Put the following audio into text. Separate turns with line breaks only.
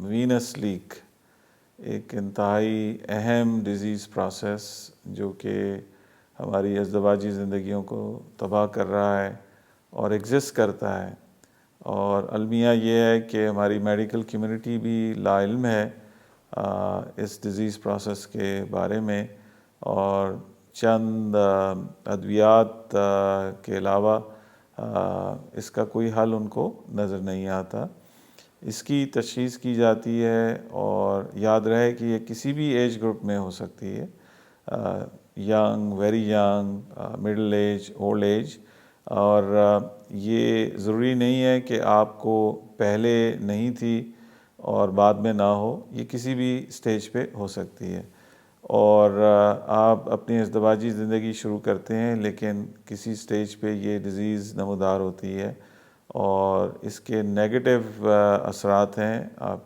Venice leak ایک انتہائی اہم ڈیزیز پروسیس جو کہ ہماری ازدواجی زندگیوں کو تباہ کر رہا ہے اور ایگزسٹ کرتا ہے، اور المیہ یہ ہے کہ ہماری میڈیکل کمیونٹی بھی لا علم ہے اس ڈیزیز پروسیس کے بارے میں، اور چند ادویات کے علاوہ اس کا کوئی حل ان کو نظر نہیں آتا۔ اس کی تشخیص کی جاتی ہے، اور یاد رہے کہ یہ کسی بھی ایج گروپ میں ہو سکتی ہے، young, very young, middle age, old age, اور یہ ضروری نہیں ہے کہ آپ کو پہلے نہیں تھی اور بعد میں نہ ہو، یہ کسی بھی سٹیج پہ ہو سکتی ہے، اور آپ اپنی ازدواجی زندگی شروع کرتے ہیں لیکن کسی سٹیج پہ یہ ڈیزیز نمودار ہوتی ہے، اور اس کے نیگیٹو اثرات ہیں آپ